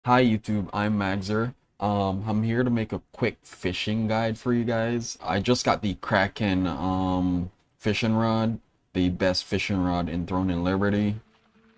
Hi YouTube, I'm MAGXCER. I'm here to make a quick fishing guide for you guys. I just got the Kraken fishing rod, the best fishing rod in Throne and Liberty.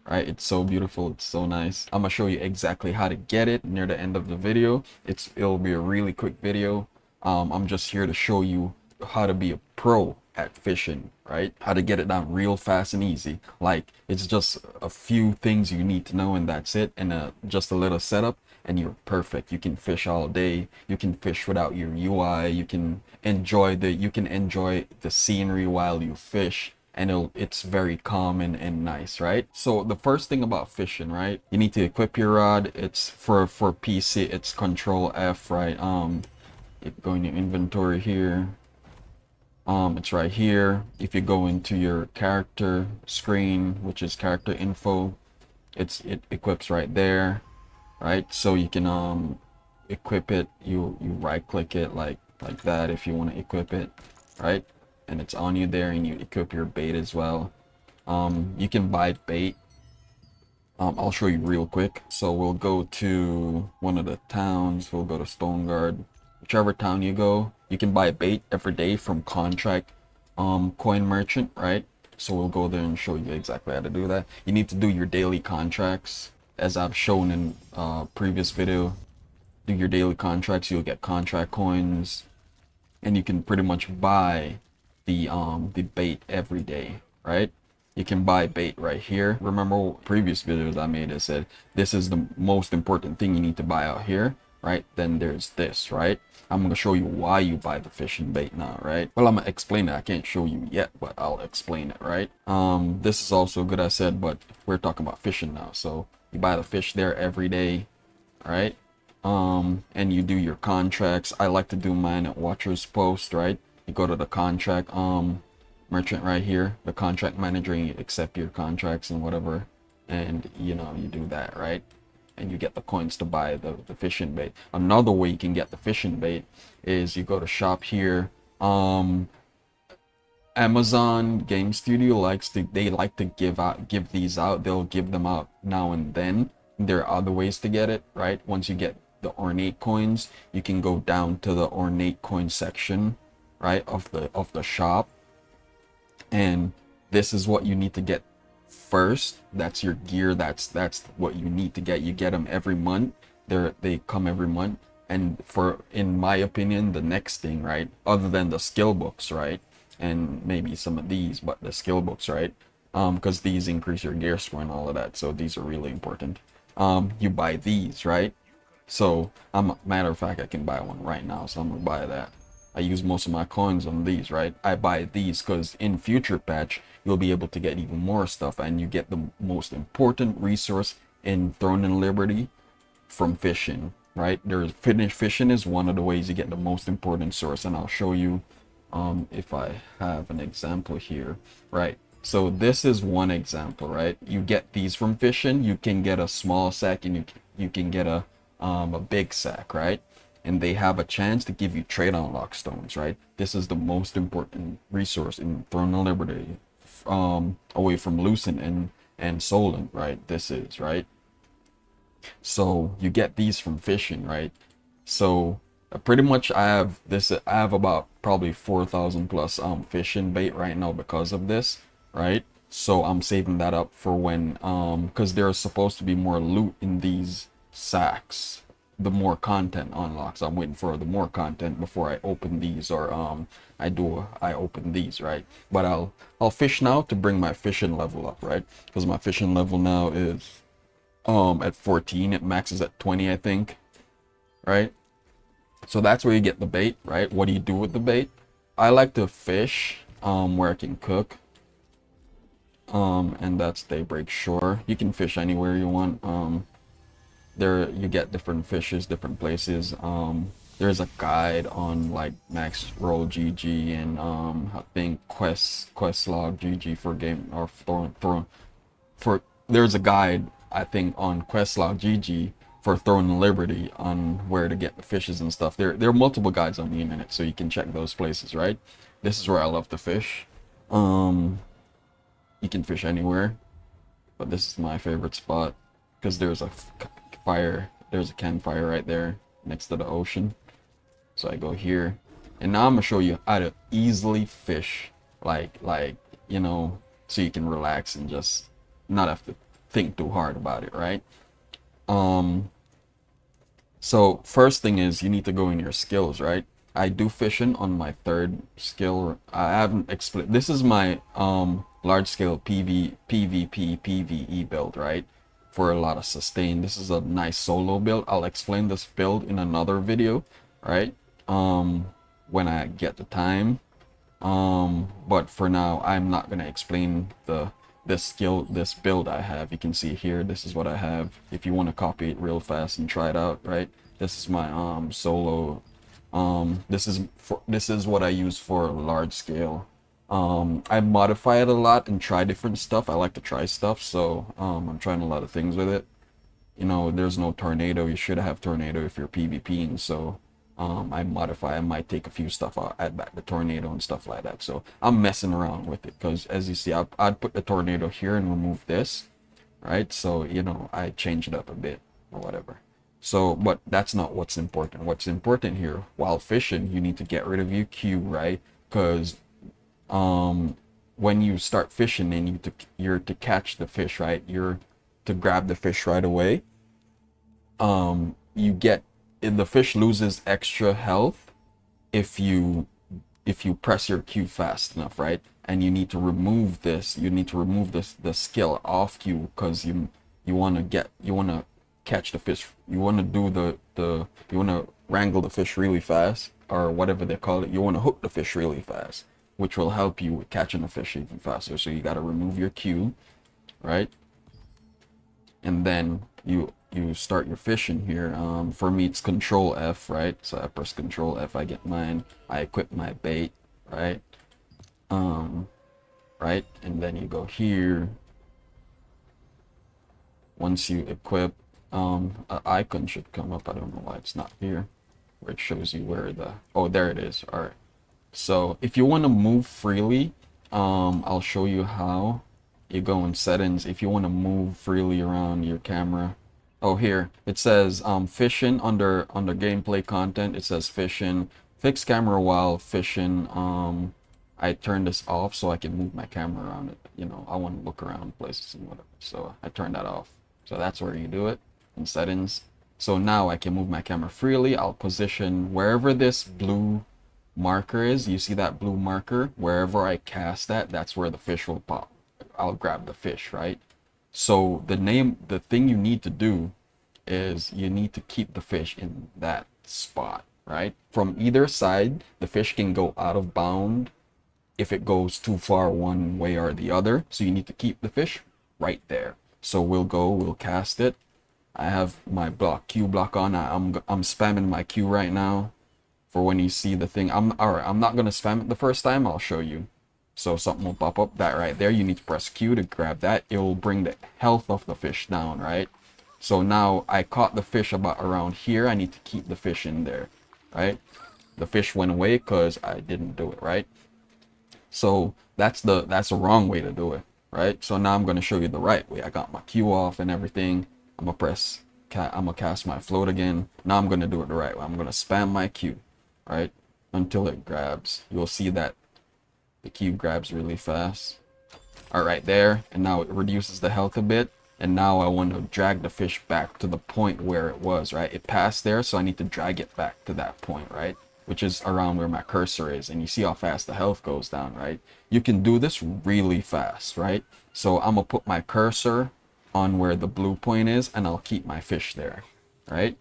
Right, it's so beautiful, it's so nice. I'm gonna show you exactly how to get it near the end of the video. It'll be a really quick video. I'm just here to show you how to be a pro at fishing, right? How to get it done real fast and easy. Like, it's just a few things you need to know and that's it, and just a little setup and you're perfect. You can fish all day. You can fish without your UI. You can enjoy the scenery while you fish, and it's very calm and nice, right? So the first thing about fishing, right, you need to equip your rod. It's for PC, it's Control F, right? You go in your inventory here. It's right here. If you go into your character screen, which is character info, it equips right there, right? So you can equip it. You right click it like that if you want to equip it, right? And it's on you there, and you equip your bait as well. You can buy bait. I'll show you real quick. So we'll go to one of the towns. We'll go to Stoneguard. Whichever town you go, you can buy bait every day from contract coin merchant, right? So we'll go there and show you exactly how to do that. You need to do your daily contracts, as I've shown in previous video. Do your daily contracts, you'll get contract coins, and you can pretty much buy the bait every day, right? You can buy bait right here. Remember previous videos I made, I said this is the most important thing you need to buy out here, right? Then there's this, right? I'm gonna show you why you buy the fishing bait now, right? Well, I'm gonna explain it. I can't show you yet, but I'll explain it, right? This is also good, I said, but we're talking about fishing now. So you buy the fish there every day, right? And you do your contracts. I like to do mine at Watcher's Post, right? You go to the contract merchant right here, the contract manager, and you accept your contracts and whatever, and you do that, right? And you get the coins to buy the fishing bait. Another way you can get the fishing bait is you go to shop here. Amazon Game Studio they like to give these out. They'll give them out now and then. There are other ways to get it, right? Once you get the ornate coins, you can go down to the ornate coin section, right, of the shop, and this is what you need to get first. That's your gear. That's what you need to get. You get them every month. They come every month. And in my opinion, the next thing, right, other than the skill books, right, and maybe some of these, but the skill books, right, because these increase your gear score and all of that, so these are really important. You buy these, right? So matter of fact, I can buy one right now, so I'm gonna buy that. I use most of my coins on these, right? I buy these because in future patch you'll be able to get even more stuff, and you get the most important resource in Throne and Liberty from fishing, right? Fishing is one of the ways you get the most important source, and I'll show you if I have an example here, right? So this is one example, right? You get these from fishing. You can get a small sack, and you can get a big sack, right? And they have a chance to give you trade unlock stones, right? This is the most important resource in Throne of Liberty, away from Lucent and Solent, right? This is, right? So you get these from fishing, right? So pretty much I have about probably 4,000 plus fishing bait right now because of this, right? So I'm saving that up for when because there's supposed to be more loot in these sacks, the more content unlocks. I'm waiting for the more content before I open these, or I open these, right? But I'll fish now to bring my fishing level up, right? Because my fishing level now is at 14. It maxes at 20, I think, right? So that's where you get the bait, right? What do you do with the bait? I like to fish where I can cook, and that's Daybreak Shore. You can fish anywhere you want. There you get different fishes, different places. There's a guide on like Max Roll GG and I think Questlog GG for game or for there's a guide I think on Questlog GG for Throne Liberty on where to get the fishes and stuff. There are multiple guides on the internet, so you can check those places, right? This is where I love to fish. You can fish anywhere, but this is my favorite spot because there's a fire there's a campfire right there next to the ocean. So I go here, and now I'm gonna show you how to easily fish, like you know, so you can relax and just not have to think too hard about it, right? So first thing is you need to go in your skills, right? I do fishing on my third skill. I haven't explained. This is my large scale PvP PvE build, right? For a lot of sustain. This is a nice solo build. I'll explain this build in another video, right? When I get the time. But for now, I'm not gonna explain this build I have. You can see here, this is what I have. If you want to copy it real fast and try it out, right? This is my solo. This is what I use for large scale. I modify it a lot and try different stuff. I like to try stuff, so I'm trying a lot of things with it. You know, there's no tornado. You should have tornado if you're PvPing, so I modify. I might take a few stuff out, add back the tornado and stuff like that. So I'm messing around with it because, as you see, I'd put the tornado here and remove this, right? So, you know, I change it up a bit or whatever. So, but that's not what's important. What's important here, while fishing, you need to get rid of your cue, right? Because when you start fishing and you're to catch the fish, right? You're to grab the fish right away. You get, the fish loses extra health if you press your cue fast enough, right? And you need to remove this. You need to remove the skill off cue because you want to catch the fish. You want to do you want to wrangle the fish really fast, or whatever they call it. You want to hook the fish really fast, which will help you with catching the fish even faster. So you got to remove your cue, right? And then you start your fishing here. For me, it's Control F, right? So I press Control F, I get mine, I equip my bait, right? Right, and then you go here. Once you equip, an icon should come up. I don't know why it's not here, where it shows you where oh, there it is. All right. So if you want to move freely, I'll show you how. You go in settings. If you want to move freely around your camera, oh, here it says fishing. Under gameplay content, it says fishing, fix camera while fishing. I turn this off so I can move my camera around it. You know, I want to look around places and whatever, so I turn that off. So that's where you do it, in settings. So now I can move my camera freely. I'll position wherever this blue marker is. You see that blue marker? Wherever I cast that, that's where the fish will pop. I'll grab the fish, right? So the thing you need to do is you need to keep the fish in that spot, right? From either side, the fish can go out of bound if it goes too far one way or the other. So you need to keep the fish right there. So we'll cast it. I have my cue block on. I'm spamming my cue right now for when you see the thing. I'm not gonna spam it the first time. I'll show you. So something will pop up. That right there, you need to press Q to grab that. It will bring the health of the fish down, right? So now I caught the fish about around here. I need to keep the fish in there, right? The fish went away because I didn't do it, right? So that's the wrong way to do it, right? So now I'm going to show you the right way. I got my Q off and everything. I'm gonna cast my float again. Now I'm going to do it the right way. I'm going to spam my Q, right? Until it grabs. You'll see that the Q grabs really fast. All right, there. And now it reduces the health a bit. And now I want to drag the fish back to the point where it was, right? It passed there, so I need to drag it back to that point, right? Which is around where my cursor is. And you see how fast the health goes down, right? You can do this really fast, right? So I'm going to put my cursor on where the blue point is, and I'll keep my fish there, right?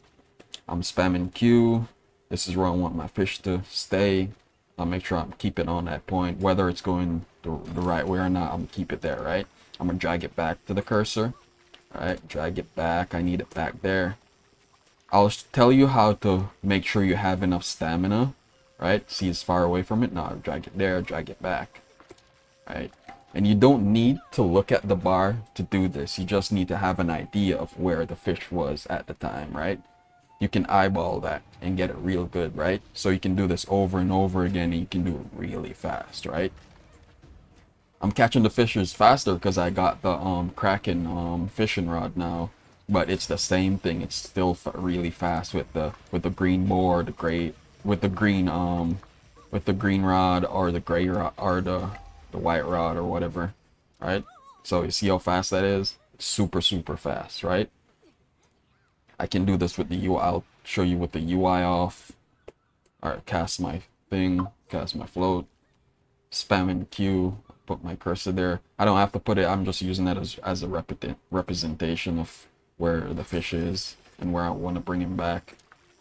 I'm spamming Q. This is where I want my fish to stay. I'll make sure I'm keep it on that point. Whether it's going the right way or not, I'm gonna keep it there, right? I'm gonna drag it back to the cursor. Right, drag it back. I need it back there. I'll tell you how to make sure you have enough stamina, right? See, it's far away from it. Now drag it there, drag it back, right? And you don't need to look at the bar to do this. You just need to have an idea of where the fish was at the time, right? You can eyeball that and get it real good, right? So you can do this over and over again, and you can do it really fast, right? I'm catching the fishes faster because I got the Kraken fishing rod now. but it's the same thing. It's still really fast with the green board, the gray with the green rod, or the gray rod, or the white rod, or whatever, right? So you see how fast that is? It's super fast, right? I can do this with the UI. I'll show you with the UI off. All right, cast my thing, cast my float, spam in Q, put my cursor there. I don't have to put it. I'm just using that as a representation of where the fish is and where I want to bring him back.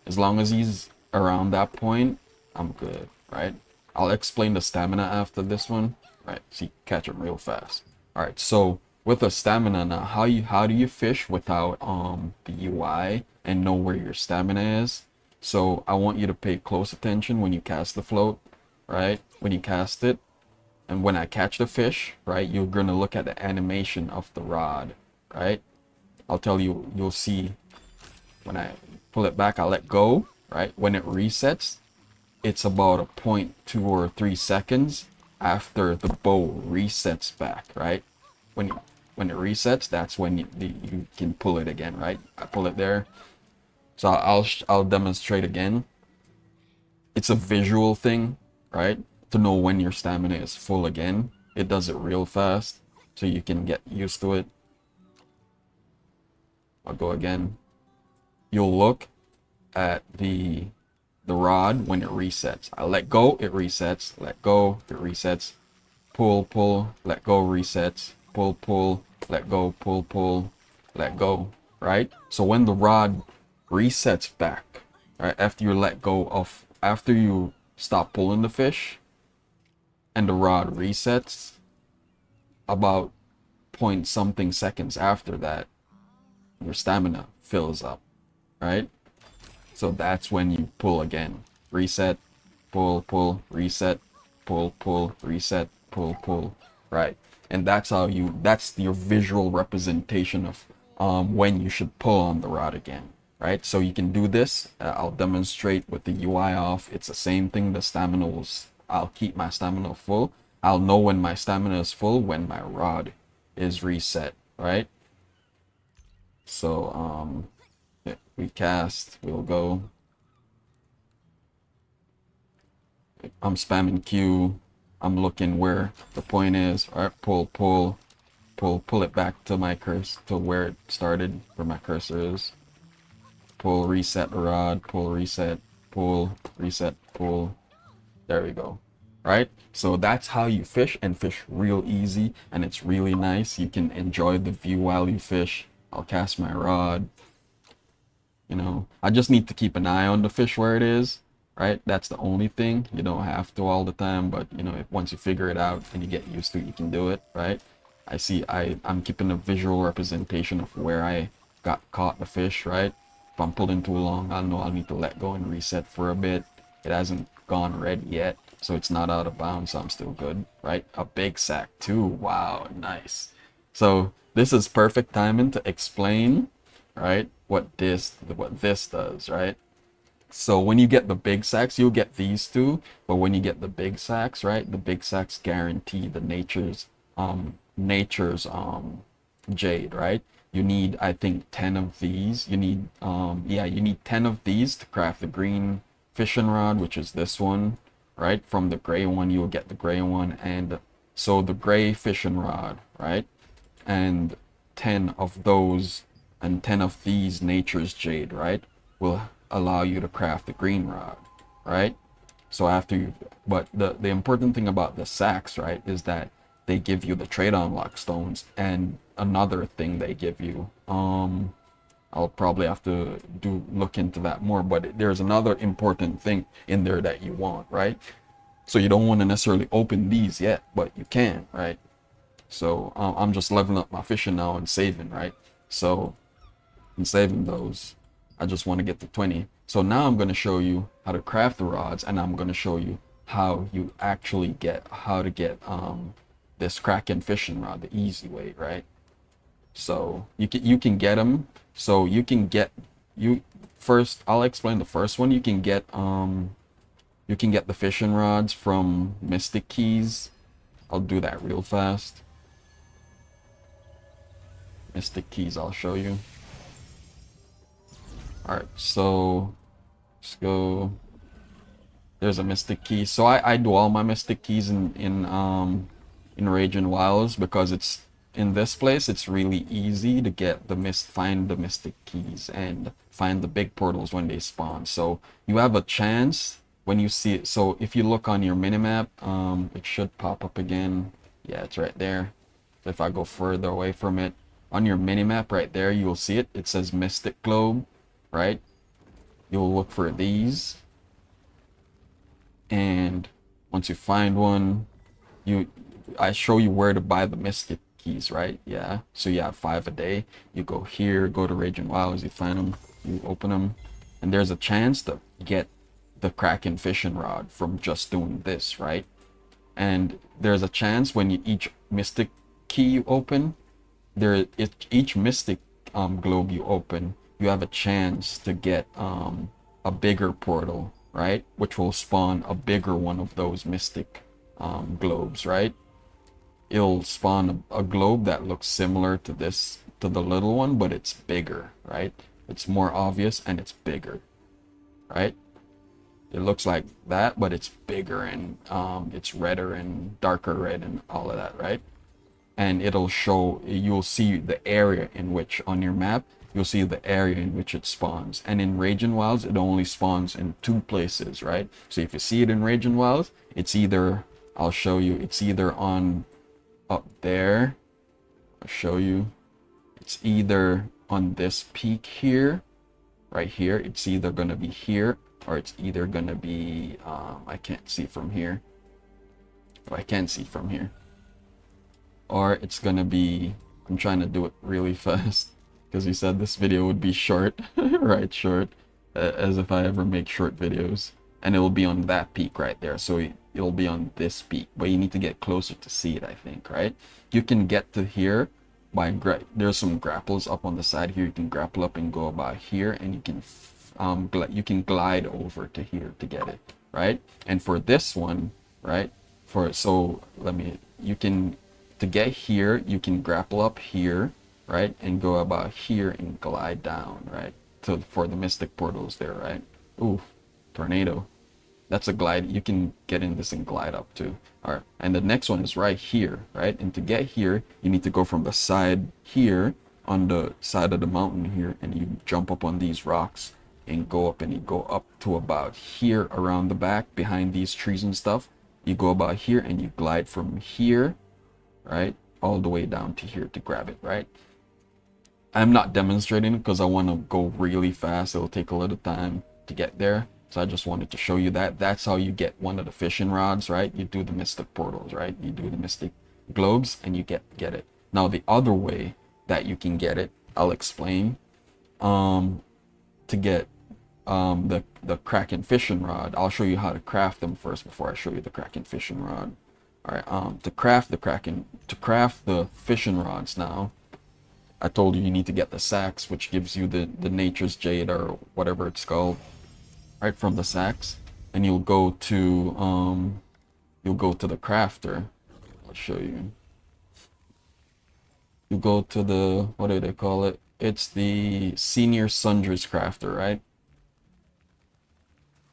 As long as he's around that point, I'm good, right? I'll explain the stamina after this one, right? So you catch him real fast. All right, so with the stamina now, how do you fish without the UI and know where your stamina is? So I want you to pay close attention when you cast the float, right? When you cast it, and when I catch the fish, right, you're gonna look at the animation of the rod, right? I'll tell you, you'll see when I pull it back, I let go, right? When it resets, it's about a 0.2 or 3 seconds after the bow resets back, right? When it resets, that's when you can pull it again, right? I pull it there. So I'll demonstrate again. It's a visual thing, right? To know when your stamina is full again. It does it real fast, so you can get used to it. I'll go again. You'll look at the rod when it resets. I let go, it resets. Let go, it resets. Pull, let go, resets. Pull, let go, pull, let go, right? So when the rod resets back, right, after you stop pulling the fish and the rod resets, about point something seconds after that, your stamina fills up, right? So that's when you pull again. Reset, pull, reset, pull, reset, pull, right? And that's that's your visual representation of when you should pull on the rod again, right? So you can do this. I'll demonstrate with the UI off. It's the same thing. I'll keep my stamina full. I'll know when my stamina is full when my rod is reset, right? So we cast, we'll go. I'm spamming Q. I'm looking where the point is. All right, pull it back to my cursor, to where it started, where my cursor is. Pull, reset the rod, pull, reset, pull, reset, pull. There we go. Right? So that's how you fish, and fish real easy, and it's really nice. You can enjoy the view while you fish. I'll cast my rod. You know, I just need to keep an eye on the fish where it is, right? That's the only thing. You don't have to all the time, but you know, once you figure it out and you get used to it, you can do it, right? I'm keeping a visual representation of where I got caught the fish, right? If I'm pulling too long, I'll know I'll need to let go and reset for a bit. It hasn't gone red yet, so it's not out of bounds, so I'm still good, right? A big sack too. Wow, nice. So this is perfect timing to explain, right, what this does, right? So when you get the big sacks, you'll get these two, but when you get the big sacks, right, the big sacks guarantee the nature's jade, right? You need, I think, 10 of these. You need you need 10 of these to craft the green fishing rod, which is this one, right? From the gray one, you'll get the gray one, and so the gray fishing rod, right? And 10 of those, and 10 of these nature's jade, right, will allow you to craft the green rod, right? So after you, but the important thing about the sacks, right, is that they give you the trade unlock stones, and another thing they give you, I'll probably have to look into that more, but there's another important thing in there that you want, right? So you don't want to necessarily open these yet, but you can, right? So I'm just leveling up my fishing now and saving, right? So I'm saving those. I just want to get to 20. So now I'm going to show you how to craft the rods, and I'm going to show you how you actually get this Kraken fishing rod the easy way, right? So you can get them. So you can get first. I'll explain the first one. You can get the fishing rods from Mystic Keys. I'll do that real fast. Mystic Keys, I'll show you. All right, so let's go. There's a mystic key. So I do all my mystic keys in Rage and Wilds because it's in this place. It's really easy to get the find the mystic keys and find the big portals when they spawn. So you have a chance when you see it. So if you look on your minimap, it should pop up again. Yeah, it's right there. If I go further away from it, on your minimap right there, you will see it. It says Mystic Globe, right? You'll look for these, and once you find one, I show you where to buy the mystic keys, right? Yeah, so you have 5 a day. You go here, go to Raging Wilds, you find them, you open them, and there's a chance to get the Kraken fishing rod from just doing this, right? And there's a chance when you each mystic key you open, each mystic globe you open, you have a chance to get a bigger portal, right? Which will spawn a bigger one of those mystic globes, right? It'll spawn a globe that looks similar to this, to the little one, but it's bigger, right? It's more obvious and it's bigger, right? It looks like that, but it's bigger and it's redder and darker red and all of that, right? And it'll show, you'll see the area in which on your map, you'll see the area in which it spawns. And in Raging Wilds, it only spawns in 2 places, right? So if you see it in Raging Wilds, it's either, I'll show you, it's either on up there. I'll show you. It's either on this peak here, right here. It's either going to be here, or it's either going to be, I can't see from here. Oh, I can't see from here. Or it's going to be, I'm trying to do it really fast because you said this video would be short, right? Short, as if I ever make short videos. And it will be on that peak right there. So it'll be on this peak, but you need to get closer to see it, I think, right? You can get to here by there's some grapples up on the side here. You can grapple up and go about here, and you can glide over to here to get it, right? And for this one, right? To get here, you can grapple up here, right? And go about here and glide down, right? For the mystic portals there, right? Ooh, tornado. That's a glide. You can get in this and glide up too. All right. And the next one is right here, right? And to get here, you need to go from the side here on the side of the mountain here, and you jump up on these rocks and go up, and you go up to about here around the back behind these trees and stuff. You go about here and you glide from here, right? All the way down to here to grab it, right? I'm not demonstrating it because I want to go really fast. It'll take a little time to get there. So I just wanted to show you that. That's how you get one of the fishing rods, right? You do the mystic portals, right? You do the mystic globes and you get it. Now the other way that you can get it, I'll explain. To get the Kraken fishing rod, I'll show you how to craft them first before I show you the Kraken fishing rod. All right, to craft the fishing rods now, I told you need to get the sacks, which gives you the nature's jade or whatever it's called, right from the sacks, and you'll go to the crafter. I'll show you. You go to the, what do they call it? It's the senior sundries crafter, right?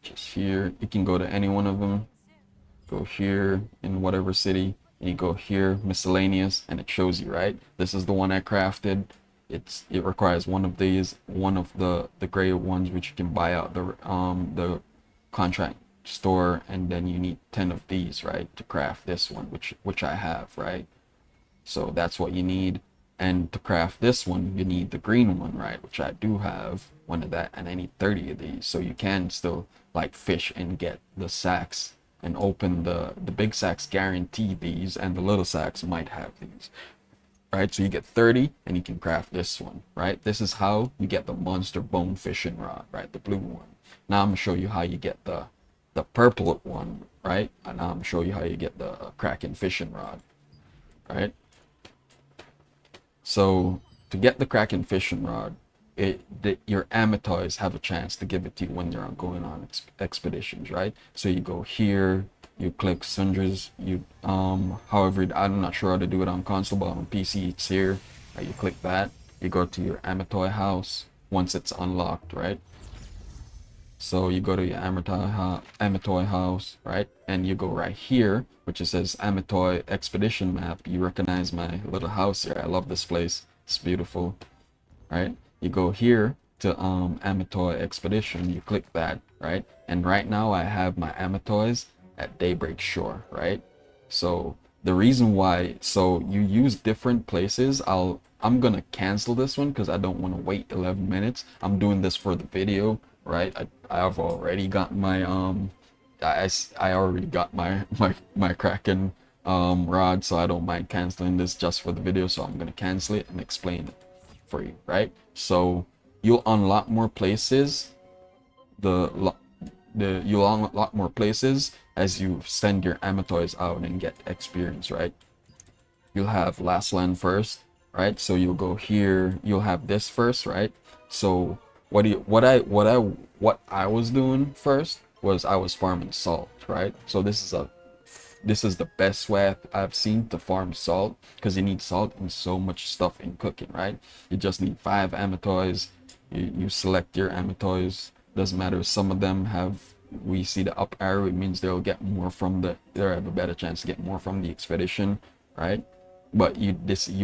Just here. You can go to any one of them. Go here in whatever city, and you go here, miscellaneous, and it shows you, right? This is the one I crafted. It requires one of these, one of the gray ones, which you can buy out the contract store, and then you need 10 of these, right, to craft this one, which I have, right? So that's what you need. And to craft this one, you need the green one, right, which I do have one of that, and I need 30 of these. So you can still like fish and get the sacks and open the big sacks guarantee these, and the little sacks might have these, right? So you get 30 and you can craft this one, right? This is how you get the monster bone fishing rod, right? The blue one. Now I'm gonna show you how you get the purple one, right? And now I'm gonna show you how you get the Kraken fishing rod, right? So to get the Kraken fishing rod, your amateurs have a chance to give it to you when you're going on expeditions, right? So you go here, you click sundries, however, I'm not sure how to do it on console, but on PC it's here, right? You click that, you go to your amateur house, once it's unlocked, right? So you go to your Amatoy house, right? And you go right here, which it says Amatoy Expedition Map. You recognize my little house here. I love this place. It's beautiful, right? You go here to Amatoy Expedition. You click that, right? And right now I have my Amatoys at Daybreak Shore, right? So the reason why, so you use different places. I'm gonna cancel this one because I don't want to wait 11 minutes. I'm doing this for the video, right? I've already got my I already got my Kraken rod, so I don't mind canceling this just for the video. So I'm gonna cancel it and explain it for you, right? So you'll unlock more places. You'll unlock more places as you send your Amatoys out and get experience, right? You'll have last land first, right? So you'll go here, you'll have this first, right? So what I was doing first was I was farming salt, right? So this is the best way I've seen to farm salt, because you need salt in so much stuff in cooking, right? You just need 5 Amatoys. You select your Amatoys. Doesn't matter. Some of them have, we see the up arrow, it means they'll get more from they'll have a better chance to get more from the expedition, right? But you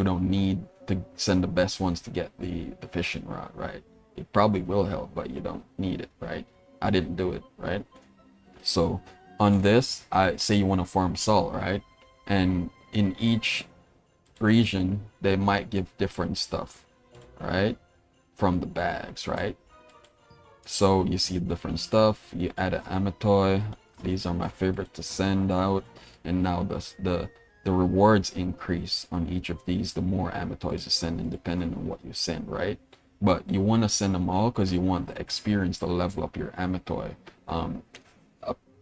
don't need to send the best ones to get the fishing rod, right? It probably will help, but you don't need it, right? I didn't do it, right? So on this, I say you want to farm salt, right? And in each region, they might give different stuff, right? From the bags, right? So you see different stuff. You add an Amatoy. These are my favorite to send out. And now the rewards increase on each of these the more Amatoys you send, independent on what you send, right? But you want to send them all because you want the experience to level up your Amatoy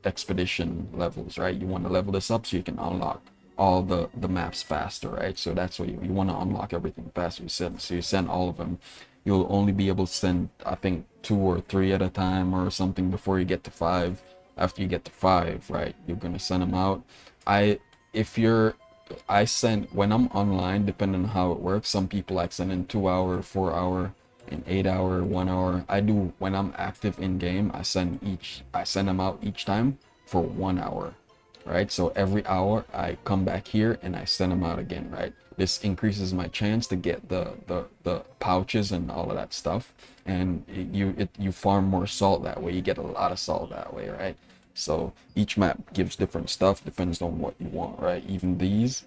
expedition levels, right? You want to level this up so you can unlock all the maps faster, right? So that's what you want to unlock everything faster. So you send all of them. You'll only be able to send, I think, 2 or 3 at a time or something before you get to 5. After you get to 5, right, you're gonna send them out. I send, when I'm online, depending on how it works, some people like sending 2 hour, 4 hour, and 8 hour, 1 hour. I do, when I'm active in game, I send them out each time for 1 hour, right? So every hour I come back here and I send them out again, right? This increases my chance to get the pouches and all of that stuff, and you farm more salt that way. You get a lot of salt that way, right? So each map gives different stuff, depends on what you want, right? Even these,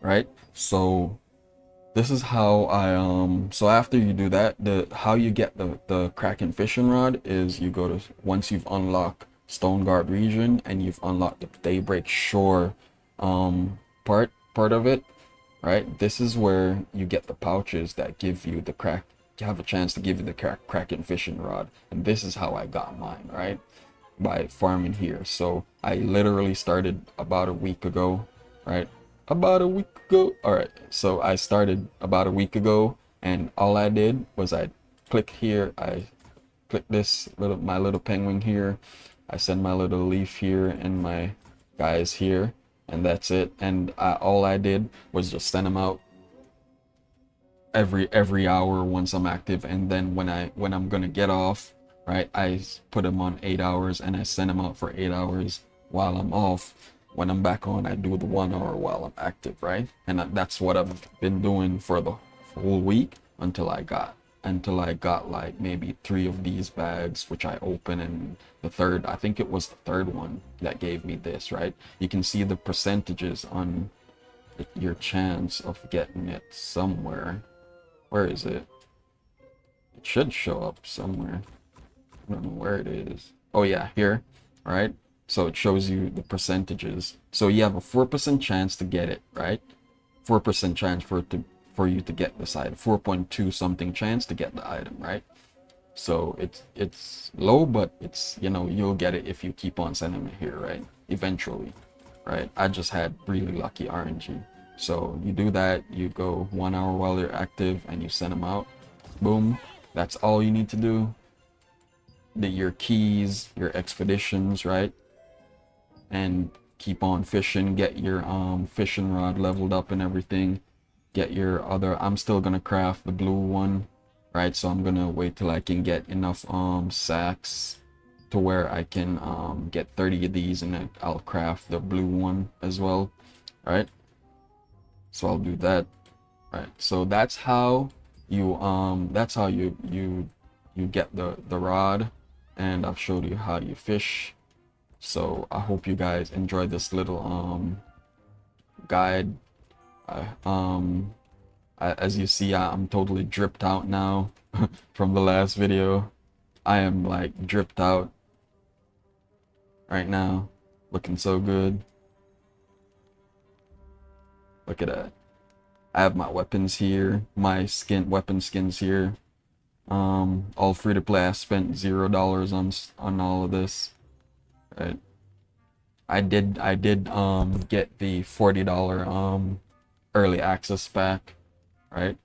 right? So this is how so after you do that, how you get the Kraken fishing rod is you go to, once you've unlocked Stone Guard region and you've unlocked the Daybreak Shore part of it, right? This is where you get the pouches that give you have a chance to give you the Kraken fishing rod. And this is how I got mine, right? By farming here. So I literally started about a week ago, right? About a week ago. All right, so I started about a week ago, and all I did was I click here, I click this my little penguin here, I send my little leaf here and my guys here, and that's it. And all I did was just send them out every hour once I'm active, and then when I'm gonna get off, right, I put them on 8 hours and I send them out for 8 hours while I'm off. When I'm back on, I do the 1 hour while I'm active, right? And that's what I've been doing for the whole week until I got like maybe 3 of these bags, which I opened, and the third, I think it was the third one that gave me this, right? You can see the percentages on your chance of getting it somewhere. Where is it? It should show up somewhere. I don't know where it is. Oh yeah, here, right? So it shows you the percentages. So you have a 4% chance to get it, right? 4% chance for you to get this item. 4.2 something chance to get the item, right? So it's low, but it's, you'll get it if you keep on sending it here, right? Eventually, right? I just had really lucky RNG. So you do that, you go 1 hour while you're active and you send them out. Boom. That's all you need to do. Your keys, your expeditions, right? And keep on fishing, get your fishing rod leveled up and everything. Get your other, I'm still gonna craft the blue one, right? So I'm gonna wait till I can get enough sacks to where I can get 30 of these, and then I'll craft the blue one as well, right? So I'll do that, right? So that's how you you get the rod, and I've showed you how you fish. So I hope you guys enjoyed this little guide. As you see, I'm totally dripped out now from the last video. I am like dripped out right now, looking so good. Look at that. I have my weapons here, my weapon skins here. All free to play. I spent $0 on all of this. Right. I did get the $40 early access pack, right?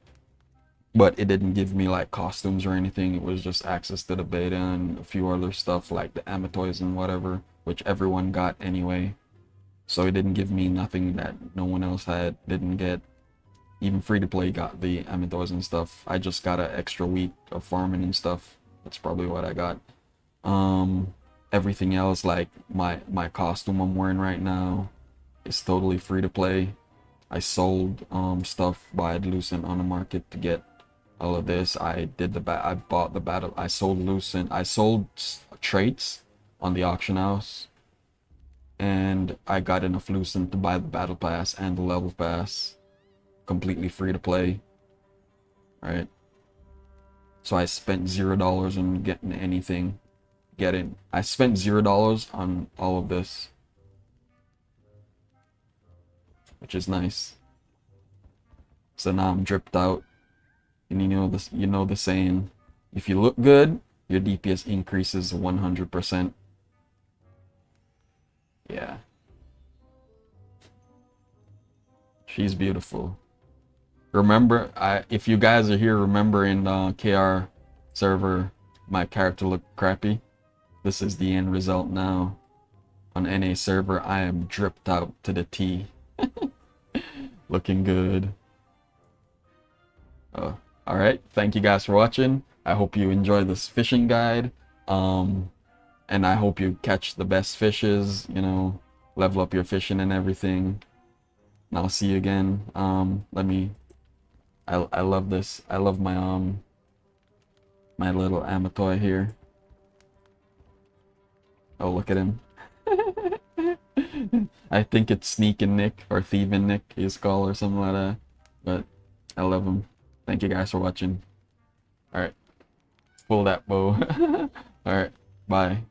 But it didn't give me like costumes or anything. It was just access to the beta and a few other stuff like the Amatoys and whatever, which everyone got anyway. So it didn't give me nothing that no one else didn't get. Even free to play got the Amatoys and stuff. I just got an extra week of farming and stuff. That's probably what I got. Everything else, like my costume I'm wearing right now, is totally free to play. I sold stuff by Lucent on the market to get all of this. I bought the battle. I sold Lucent. I sold traits on the auction house, and I got enough Lucent to buy the battle pass and the level pass, completely free to play. Right. So I spent $0 on getting anything. I spent $0 on all of this, which is nice. So now I'm dripped out, and you know the saying, if you look good, your DPS increases 100%. Yeah. She's beautiful. Remember, if you guys are here, remember in the KR server, my character looked crappy. This is the end result now. On NA server, I am dripped out to the T. Looking good. Alright, thank you guys for watching. I hope you enjoyed this fishing guide. And I hope you catch the best fishes, you know, level up your fishing and everything. And I'll see you again. I love this. I love my little Amatoy here. Oh, look at him. I think it's Sneakin' Nick or Thievin' Nick he's called or something like that. But I love him. Thank you guys for watching. Alright. Pull that bow. Alright. Bye.